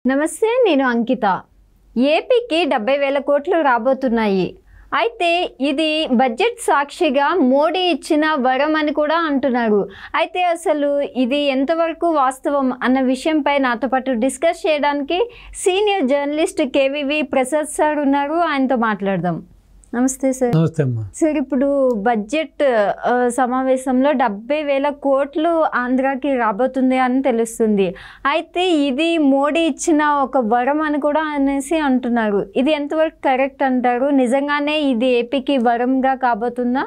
నమస్తే, నేను అంకిత. ఏపీకి 70,000 కోట్లు రాబోతున్నాయి. అయితే ఇది బడ్జెట్ సాక్షిగా మోడీ ఇచ్చిన వరం అని కూడా అంటున్నారు. అయితే అసలు ఇది ఎంతవరకు వాస్తవం అన్న విషయంపై నాతో పాటు డిస్కస్ చేయడానికి senior journalist KVV Prasad sir ఉన్నారు. ఆయనతో మాట్లాడదాం. నమస్తే సార్. నమస్తే అమ్మా. సార్, ఇప్పుడు బడ్జెట్ సమావేశంలో 70,000 కోట్లు ఆంధ్రాకి రాబోతుంది అని తెలుస్తుంది. అయితే ఇది మోడీ ఇచ్చిన ఒక వరం అని కూడా అనేసి అంటున్నారు. ఇది ఎంతవరకు కరెక్ట్ అంటారు? నిజంగానే ఇది ఏపీకి వరంగా కాబోతుందా?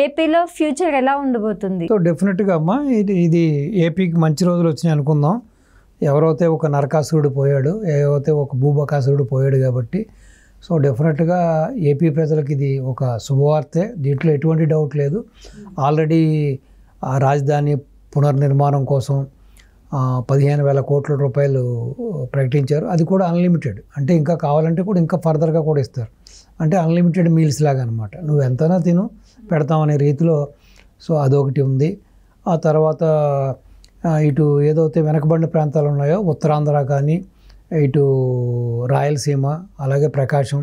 ఏపీలో ఫ్యూచర్ ఎలా ఉండబోతుంది? సో డెఫినెట్గా అమ్మా, ఇది ఏపీకి మంచి రోజులు వచ్చినాయి అనుకుందాం. ఎవరైతే ఒక నరకాసురుడు పోయాడు, ఎవరైతే ఒక భూబకాసురుడు పోయాడు కాబట్టి సో డెఫినెట్గా ఏపీ ప్రజలకు ఇది ఒక శుభవార్తే, దీంట్లో ఎటువంటి డౌట్ లేదు. ఆల్రెడీ ఆ రాజధాని పునర్నిర్మాణం కోసం 15,000 కోట్ల రూపాయలు ప్రకటించారు. అది కూడా అన్లిమిటెడ్, అంటే ఇంకా కావాలంటే కూడా ఇంకా ఫర్దర్గా కూడా ఇస్తారు. అంటే అన్లిమిటెడ్ మీల్స్ లాగా అనమాట, నువ్వు ఎంతైనా తిను పెడతామనే రీతిలో. సో అదొకటి ఉంది. ఆ తర్వాత ఇటు ఏదైతే వెనకబడిన ప్రాంతాలు ఉన్నాయో ఉత్తరాంధ్ర కానీ, ఇటు రాయలసీమ, అలాగే ప్రకాశం,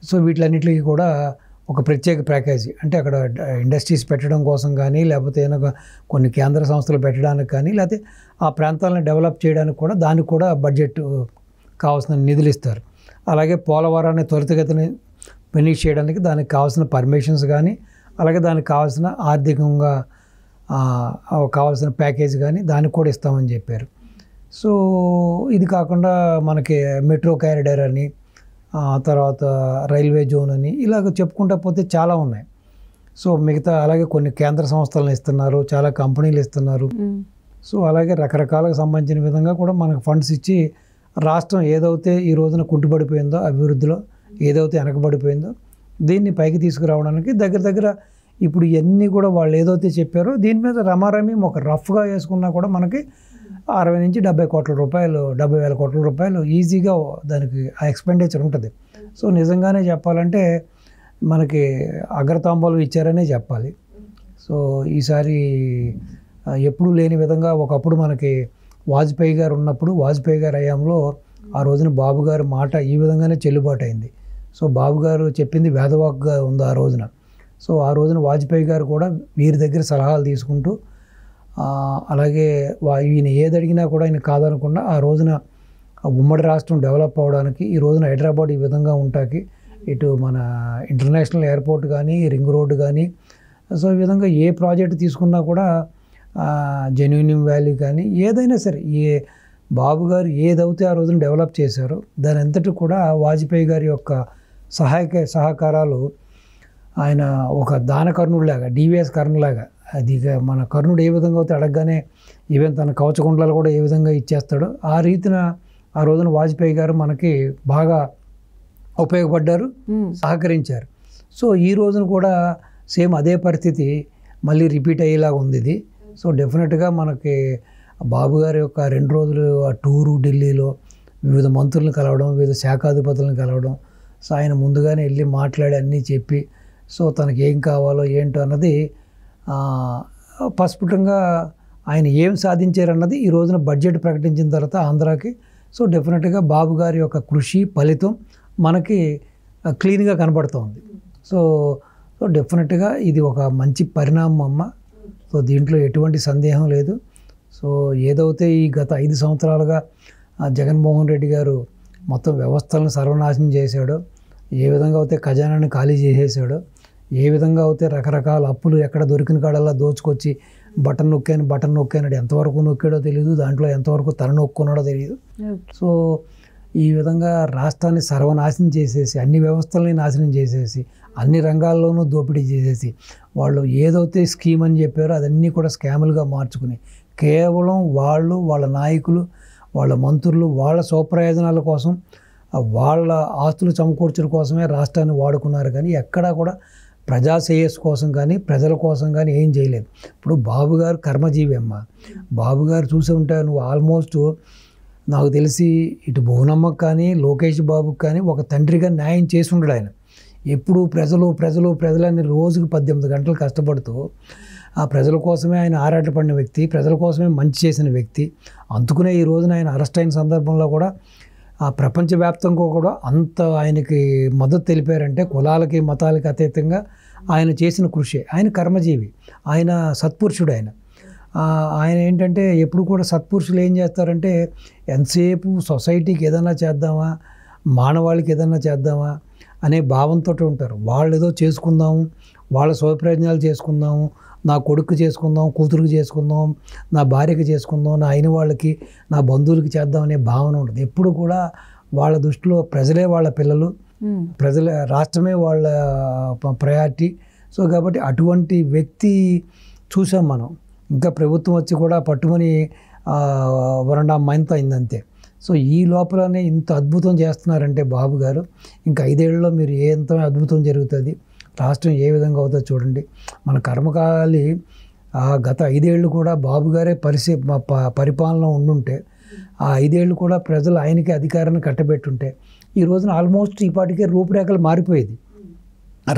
సో వీటిలన్నిటికీ కూడా ఒక ప్రత్యేక ప్యాకేజీ, అంటే అక్కడ ఇండస్ట్రీస్ పెట్టడం కోసం కానీ, లేకపోతే ఏదైనా కొన్ని కేంద్ర సంస్థలు పెట్టడానికి కానీ, లేకపోతే ఆ ప్రాంతాలను డెవలప్ చేయడానికి కూడా దానికి కూడా బడ్జెట్ కావాల్సిన నిధులు ఇస్తారు. అలాగే పోలవరాన్ని త్వరితగతిని ఫినిష్ చేయడానికి దానికి కావాల్సిన పర్మిషన్స్ కానీ, అలాగే దానికి కావాల్సిన ఆర్థికంగా కావాల్సిన ప్యాకేజీ కానీ దానికి కూడా ఇస్తామని చెప్పారు. సో ఇది కాకుండా మనకి మెట్రో కారిడార్ అని, తర్వాత రైల్వే జోన్ అని, ఇలాగ చెప్పుకుంటా పోతే చాలా ఉన్నాయి. సో మిగతా అలాగే కొన్ని కేంద్ర సంస్థలను ఇస్తున్నారు, చాలా కంపెనీలు ఇస్తున్నారు. సో అలాగే రకరకాలకు సంబంధించిన విధంగా కూడా మనకు ఫండ్స్ ఇచ్చి రాష్ట్రం ఏదైతే ఈ రోజున కుంటుపడిపోయిందో, అభివృద్ధిలో ఏదైతే వెనకబడిపోయిందో దీన్ని పైకి తీసుకురావడానికి దగ్గర ఇప్పుడు ఇవన్నీ కూడా వాళ్ళు ఏదైతే చెప్పారో దీని మీద రమారమి ఒక రఫ్గా వేసుకున్నా కూడా మనకి 60 నుంచి 70 కోట్ల రూపాయలు, 70,000 కోట్ల రూపాయలు ఈజీగా దానికి ఆ ఎక్స్పెండిచర్ ఉంటుంది. సో నిజంగానే చెప్పాలంటే మనకి అగ్రతాంబూలం ఇచ్చారనే చెప్పాలి. సో ఈసారి ఎప్పుడూ లేని విధంగా, ఒకప్పుడు మనకి వాజ్పేయి గారు ఉన్నప్పుడు, వాజ్పేయి గారు హయాంలో ఆ రోజున బాబు గారి మాట ఈ విధంగానే చెల్లుబాటు అయింది. సో బాబు గారు చెప్పింది వేదవాక్గా ఉంది ఆ రోజున. సో ఆ రోజున వాజ్పేయి గారు కూడా వీరి దగ్గర సలహాలు తీసుకుంటూ, అలాగే ఈయన ఏది అడిగినా కూడా ఆయన కాదనకుండా ఆ రోజున ఉమ్మడి రాష్ట్రం డెవలప్ అవ్వడానికి, ఈ రోజున హైదరాబాద్ ఈ విధంగా ఉంటాకి, ఇటు మన ఇంటర్నేషనల్ ఎయిర్పోర్ట్ కానీ, రింగ్ రోడ్డు కానీ, సో ఈ విధంగా ఏ ప్రాజెక్ట్ తీసుకున్నా కూడా జెన్యూనియం వ్యాలీ కానీ ఏదైనా సరే, బాబు గారు ఏదైతే ఆ రోజున డెవలప్ చేశారో దాని అంతటి కూడా వాజ్పేయి గారి యొక్క సహకారాలు, ఆయన ఒక దాన కర్ణుడిలాగా, డివిఎస్ కర్ణులాగా, అది మన కర్ణుడు ఏ విధంగా అయితే అడగగానే ఈవెన్ తన కవచకుండలు కూడా ఏ విధంగా ఇచ్చేస్తాడో ఆ రీతిన ఆ రోజున వాజ్పేయి గారు మనకి బాగా ఉపయోగపడ్డారు, సహకరించారు. సో ఈ రోజున కూడా సేమ్ అదే పరిస్థితి మళ్ళీ రిపీట్ అయ్యేలాగా ఉంది ఇది. సో డెఫినెట్గా మనకి బాబు గారి యొక్క 2 రోజులు ఆ టూరు ఢిల్లీలో వివిధ మంత్రులను కలవడం, వివిధ శాఖాధిపతులను కలవడం, సో ఆయన ముందుగానే వెళ్ళి మాట్లాడి అన్నీ చెప్పి, సో తనకి ఏం కావాలో ఏంటో అన్నది ప్రస్ఫుటంగా ఆయన ఏం సాధించారన్నది ఈ రోజున బడ్జెట్ ప్రకటించిన తర్వాత ఆంధ్రాకి, సో డెఫినెట్గా బాబు గారి యొక్క కృషి ఫలితం మనకి క్లీన్గా కనబడుతోంది. సో డెఫినెట్గా ఇది ఒక మంచి పరిణామం అమ్మ. సో దీంట్లో ఎటువంటి సందేహం లేదు. సో ఏదైతే ఈ గత 5 సంవత్సరాలుగా జగన్మోహన్ రెడ్డి గారు మొత్తం వ్యవస్థలను సర్వనాశనం చేశాడో, ఏ విధంగా అయితే ఖజానాన్ని ఖాళీ చేసేసాడో, ఏ విధంగా అయితే రకరకాల అప్పులు ఎక్కడ దొరికిన కాడల్లా దోచుకొచ్చి బటన్ నొక్కాను ఎంతవరకు నొక్కాడో తెలియదు, దాంట్లో ఎంతవరకు తన నొక్కున్నాడో తెలియదు. సో ఈ విధంగా రాష్ట్రాన్ని సర్వనాశనం చేసేసి, అన్ని వ్యవస్థలని నాశనం చేసేసి, అన్ని రంగాల్లోనూ దోపిడీ చేసేసి, వాళ్ళు ఏదైతే స్కీమ్ అని చెప్పారో అదన్నీ కూడా స్కాములుగా మార్చుకుని కేవలం వాళ్ళు, వాళ్ళ నాయకులు, వాళ్ళ మంత్రులు, వాళ్ళ స్వప్రయోజనాల కోసం, వాళ్ళ ఆస్తులు సమకూర్చడం కోసమే రాష్ట్రాన్ని వాడుకున్నారు. కానీ ఎక్కడా కూడా ప్రజా శ్రేయస్సు కోసం కానీ, ప్రజల కోసం కానీ ఏం చేయలేదు. ఇప్పుడు బాబు గారు కర్మజీవి అమ్మ. బాబు గారు చూసి ఉంటారు నువ్వు, ఆల్మోస్ట్ నాకు తెలిసి ఇటు భువనమ్మకు కానీ, లోకేష్ బాబుకి కానీ ఒక తండ్రిగా న్యాయం చేసి ఉండడు ఆయన. ఎప్పుడు ప్రజలని రోజుకు 18 గంటలు కష్టపడుతూ ఆ ప్రజల కోసమే ఆయన ఆరాటపడిన వ్యక్తి, ప్రజల కోసమే మంచి చేసిన వ్యక్తి. అందుకునే ఈ రోజున ఆయన అరెస్ట్ అయిన సందర్భంలో కూడా ప్రపంచవ్యాప్తంగా కూడా అంత ఆయనకి మద్దతు తెలిపారంటే కులాలకి మతాలకి అతీతంగా ఆయన చేసిన కృషి. ఆయన కర్మజీవి, ఆయన సత్పురుషుడు. ఆయన ఏంటంటే ఎప్పుడు కూడా సత్పురుషులు ఏం చేస్తారంటే ఎంతసేపు సొసైటీకి ఏదైనా చేద్దామా, మానవాళికి ఏదైనా చేద్దామా అనే భావంతో ఉంటారు. వాళ్ళు ఏదో చేసుకుందాము, వాళ్ళ స్వప్రయోజనాలు చేసుకుందాము, నా కొడుకు చేసుకుందాం, కూతురుకి చేసుకుందాం, నా భార్యకి చేసుకుందాం, నా అయిన వాళ్ళకి, నా బంధువులకి చేద్దాం అనే భావన ఉంటుంది. ఎప్పుడు కూడా వాళ్ళ దృష్టిలో ప్రజలే వాళ్ళ పిల్లలు, ప్రజల రాష్ట్రమే వాళ్ళ ప్రయారిటీ. సో కాబట్టి అటువంటి వ్యక్తి చూసాం మనం. ఇంకా ప్రభుత్వం వచ్చి కూడా పట్టుమని 1.5 month అయిందంతే. సో ఈ లోపలనే ఇంత అద్భుతం చేస్తున్నారంటే బాబు గారు, ఇంకా 5 ఏళ్లలో మీరు ఎంత అద్భుతం జరుగుతుంది, రాష్ట్రం ఏ విధంగా అవుతుందో చూడండి. మన కర్మకాలి గత 5 ఏళ్ళు కూడా బాబు గారే పరిపాలన ఉండుంటే, ఆ 5 ఏళ్ళు కూడా ప్రజలు ఆయనకి అధికారాన్ని కట్టబెట్టుంటే ఈ రోజున ఆల్మోస్ట్ ఈపాటికే రూపురేఖలు మారిపోయేది.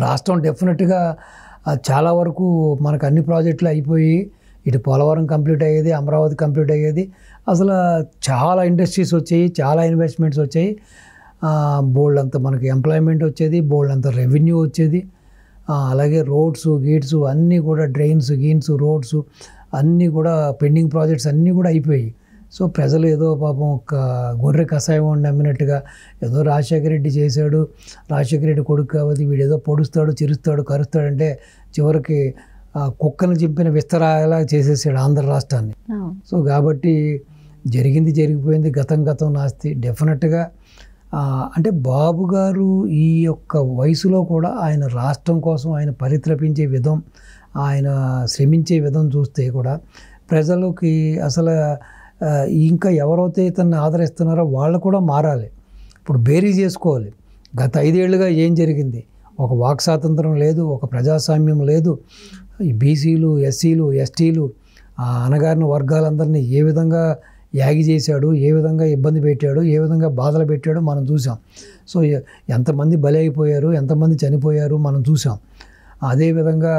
రాష్ట్రం డెఫినెట్గా చాలా వరకు మనకు అన్ని ప్రాజెక్టులు అయిపోయి, ఇటు పోలవరం కంప్లీట్ అయ్యేది, అమరావతి కంప్లీట్ అయ్యేది, అసలు చాలా ఇండస్ట్రీస్ వచ్చాయి, చాలా ఇన్వెస్ట్మెంట్స్ వచ్చాయి, బోల్డ్ అంత మనకి ఎంప్లాయ్మెంట్ వచ్చేది, బోల్డ్ అంత రెవెన్యూ వచ్చేది. అలాగే రోడ్స్ గీట్స్ అన్నీ కూడా, డ్రైన్స్ గీన్స్ రోడ్స్ అన్నీ కూడా పెండింగ్ ప్రాజెక్ట్స్ అన్నీ కూడా అయిపోయాయి. సో ప్రజలు ఏదో పాపం ఒక గొర్రె కషాయం నమ్మినట్టుగా ఏదో రాజశేఖర రెడ్డి చేశాడు, రాజశేఖర రెడ్డి కొడుకు కాబట్టి వీడు ఏదో పొడుస్తాడు, చిరుస్తాడు, కరుస్తాడంటే చివరికి కుక్కను చింపిన విస్తరాలా చేసేసాడు ఆంధ్ర రాష్ట్రాన్ని. సో కాబట్టి జరిగింది జరిగిపోయింది, గతం నాస్తి. డెఫినెట్గా అంటే బాబు గారు ఈ యొక్క వయసులో కూడా ఆయన రాష్ట్రం కోసం ఆయన పరితపించే విధం, ఆయన శ్రమించే విధం చూస్తే కూడా ప్రజలకి అసలు ఇంకా ఎవరైతే ఇతన్ని ఆదరిస్తున్నారో వాళ్ళు కూడా మారాలి. ఇప్పుడు బేరీ చేసుకోవాలి. గత 5 ఏళ్ళుగా ఏం జరిగింది? ఒక వాక్ స్వాతంత్రం లేదు, ఒక ప్రజాస్వామ్యం లేదు. ఈ బీసీలు, ఎస్సీలు, ఎస్టీలు, అణగారిన వర్గాలందరినీ ఏ విధంగా యాగి చేశాడు, ఏ విధంగా ఇబ్బంది పెట్టాడు, ఏ విధంగా బాధలు పెట్టాడో మనం చూసాం. సో ఎంతమంది బలి అయిపోయారు, ఎంతమంది చనిపోయారు మనం చూసాం. అదేవిధంగా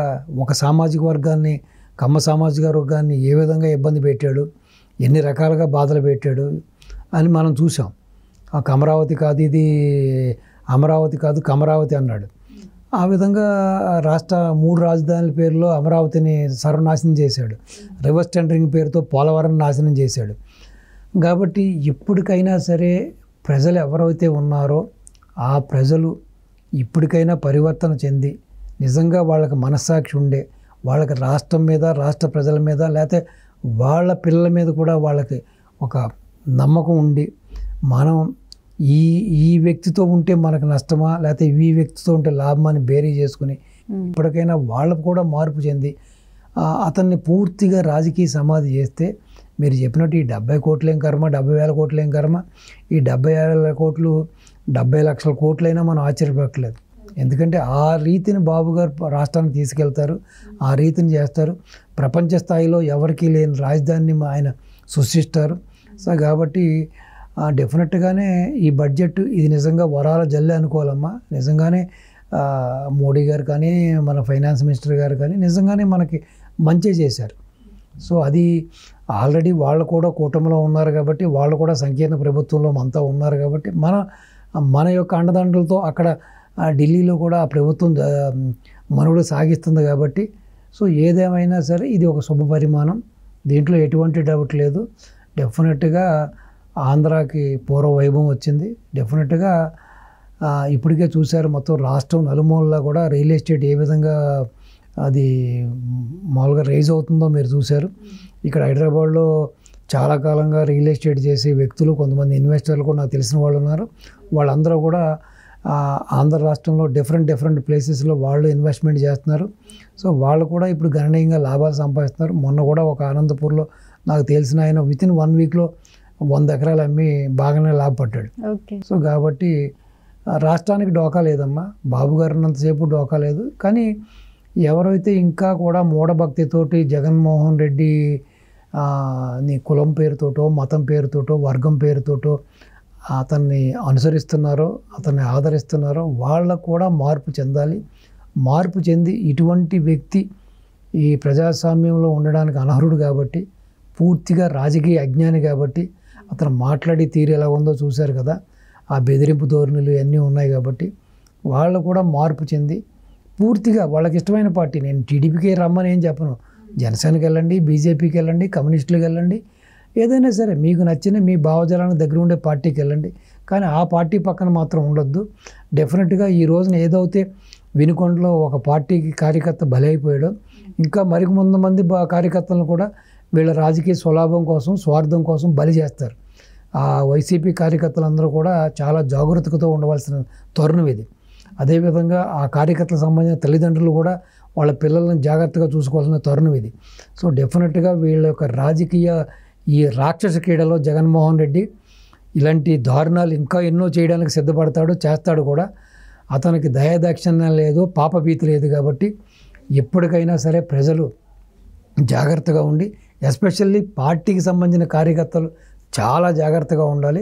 ఒక సామాజిక వర్గాన్ని, కమ్మ సామాజిక వర్గాన్ని ఏ విధంగా ఇబ్బంది పెట్టాడు, ఎన్ని రకాలుగా బాధలు పెట్టాడు అని మనం చూసాం. అమరావతి కాదు ఇది, అమరావతి కాదు కమరావతి అన్నాడు. ఆ విధంగా 3 రాజధానుల పేరులో అమరావతిని సర్వనాశనం చేశాడు. రివర్స్ టెండరింగ్ పేరుతో పోలవరం నాశనం చేశాడు. కాబట్టి ఇప్పటికైనా సరే ప్రజలు ఎవరైతే ఉన్నారో ఆ ప్రజలు ఇప్పటికైనా పరివర్తన చెంది నిజంగా వాళ్ళకి మనస్సాక్షి ఉండే, వాళ్ళకి రాష్ట్రం మీద, రాష్ట్ర ప్రజల మీద, లేకపోతే వాళ్ళ పిల్లల మీద కూడా వాళ్ళకి ఒక నమ్మకం ఉండి, మనం ఈ వ్యక్తితో ఉంటే మనకు నష్టమా, లేకపోతే ఈ వ్యక్తితో ఉంటే లాభమని బేరీ చేసుకుని ఇప్పటికైనా వాళ్ళకు కూడా మార్పు చెంది అతన్ని పూర్తిగా రాజకీయ సమాధి చేస్తే, మీరు చెప్పినట్టు ఈ 70 కోట్లేం కర్మ, 70,000 కోట్లేం కర్మ, ఈ 70,000 కోట్లు 70 లక్షల కోట్లైనా మనం ఆశ్చర్యపడలేదు. ఎందుకంటే ఆ రీతిని బాబు గారు రాష్ట్రానికి తీసుకెళ్తారు, ఆ రీతిని చేస్తారు. ప్రపంచ స్థాయిలో ఎవరికీ లేని రాజధానిని ఆయన సృష్టిస్తారు. సో కాబట్టి డెఫినెట్గానే ఈ బడ్జెట్ ఇది నిజంగా వరాల జల్లె అనుకోవాలమ్మా. నిజంగానే మోడీ గారు కానీ, మన ఫైనాన్స్ మినిస్టర్ గారు కానీ నిజంగానే మనకి మంచి చేశారు. సో అది ఆల్రెడీ వాళ్ళు కూడా కూటమిలో ఉన్నారు కాబట్టి, వాళ్ళు కూడా సంకీర్ణ ప్రభుత్వంలో అంతా ఉన్నారు కాబట్టి, మన యొక్క అండదండలతో అక్కడ ఢిల్లీలో కూడా ఆ ప్రభుత్వం మనుగడ సాగిస్తుంది కాబట్టి, సో ఏదేమైనా సరే ఇది ఒక శుభ పరిమాణం, దీంట్లో ఎటువంటి డౌట్ లేదు. డెఫినెట్గా ఆంధ్రాకి పూర్వ వైభవం వచ్చింది. డెఫినెట్గా ఇప్పటికే చూశారు మొత్తం రాష్ట్రం నలుమూలలా కూడా రియల్ ఎస్టేట్ ఏ విధంగా అది మామూలుగా రైజ్ అవుతుందో మీరు చూశారు. ఇక్కడ హైదరాబాద్లో చాలా కాలంగా రియల్ ఎస్టేట్ చేసే వ్యక్తులు, కొంతమంది ఇన్వెస్టర్లు కూడా నాకు తెలిసిన వాళ్ళు ఉన్నారు. వాళ్ళందరూ కూడా ఆంధ్ర రాష్ట్రంలో డిఫరెంట్ ప్లేసెస్లో వాళ్ళు ఇన్వెస్ట్మెంట్ చేస్తున్నారు. సో వాళ్ళు కూడా ఇప్పుడు గణనీయంగా లాభాలు సంపాదిస్తున్నారు. మొన్న కూడా ఒక అనంతపూర్లో నాకు తెలిసిన ఆయన వితిన్ 1 వీక్లో 100 ఎకరాలు అమ్మి బాగానే లాభపడ్డాడు. సో కాబట్టి రాష్ట్రానికి డోకా లేదమ్మా, బాబు గారు ఉన్నంతసేపు డోకా లేదు. కానీ ఎవరైతే ఇంకా కూడా మూఢభక్తితోటి జగన్మోహన్ రెడ్డి నీ కులం పేరుతోటో, మతం పేరుతోటో, వర్గం పేరుతోటో అతన్ని అనుసరిస్తున్నారో, అతన్ని ఆదరిస్తున్నారో వాళ్ళకు కూడా మార్పు చెందాలి. మార్పు చెంది ఇటువంటి వ్యక్తి ఈ ప్రజాస్వామ్యంలో ఉండడానికి అనర్హుడు కాబట్టి, పూర్తిగా రాజకీయ అజ్ఞాని కాబట్టి అతను మాట్లాడి తీరు ఎలా ఉందో చూశారు కదా, ఆ బెదిరింపు ధోరణులు ఇవన్నీ ఉన్నాయి కాబట్టి వాళ్ళు కూడా మార్పు చెంది పూర్తిగా వాళ్ళకి ఇష్టమైన పార్టీ, నేను టీడీపీకి రమ్మని ఏం చెప్పను, జనసేనకి వెళ్ళండి, బీజేపీకి వెళ్ళండి, కమ్యూనిస్టులకు వెళ్ళండి, ఏదైనా సరే మీకు నచ్చిన మీ భావజాలానికి దగ్గర ఉండే పార్టీకి వెళ్ళండి, కానీ ఆ పార్టీ పక్కన మాత్రం ఉండొద్దు. డెఫినెట్గా ఈ రోజున ఏదైతే వినుకొండలో ఒక పార్టీకి కార్యకర్త బలైపోయాడో ఇంకా మంది కార్యకర్తలను కూడా వీళ్ళ రాజకీయ స్వలాభం కోసం, స్వార్థం కోసం బలి చేస్తారు. ఆ వైసీపీ కార్యకర్తలందరూ కూడా చాలా జాగ్రత్తతో ఉండవలసిన తరుణం ఇది. అదేవిధంగా ఆ కార్యకర్తలకు సంబంధించిన తల్లిదండ్రులు కూడా వాళ్ళ పిల్లలను జాగ్రత్తగా చూసుకోవాల్సిన తరుణం ఇది. సో డెఫినెట్గా వీళ్ళ యొక్క రాజకీయ ఈ రాక్షస క్రీడలో జగన్మోహన్ రెడ్డి ఇలాంటి దారుణాలు ఇంకా ఎన్నో చేయడానికి సిద్ధపడతాడు, చేస్తాడు కూడా. అతనికి దయాదాక్షిణ్యం లేదు, పాపభీతి లేదు కాబట్టి ఎప్పటికైనా సరే ప్రజలు జాగ్రత్తగా ఉండి, ఎస్పెషల్లీ పార్టీకి సంబంధించిన కార్యకర్తలు చాలా జాగ్రత్తగా ఉండాలి.